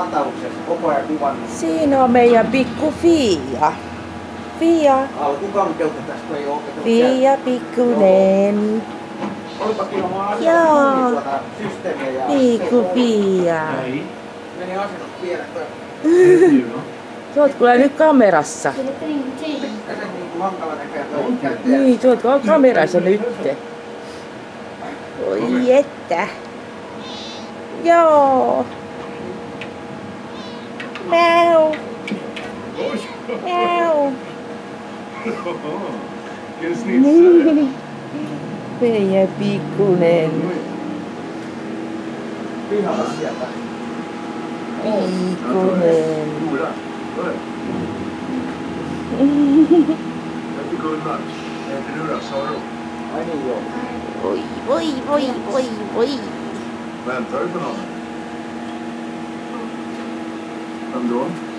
latauksessa koko ajan kuvannut. Siinä on meidän pikku Fia. Fia. Alkukanteutta tästä kun ei oo. Fia pikkunen. Olipa kyllä mä Joo. tuota systeemiä ja Pikku Fia. meni asennut vielä. Sä oot kyllä nyt kamerassa. Pikkasen niinku hankala näköjään toi käyttäjä. Niin, sä oot kamerassa nyt. Oi että. Joo. Miau. Miau. Meidän pikkunen. Pihalla sieltä. Pikkunen. Ai niin joo. Voi. Väntar du på någon? Vem då?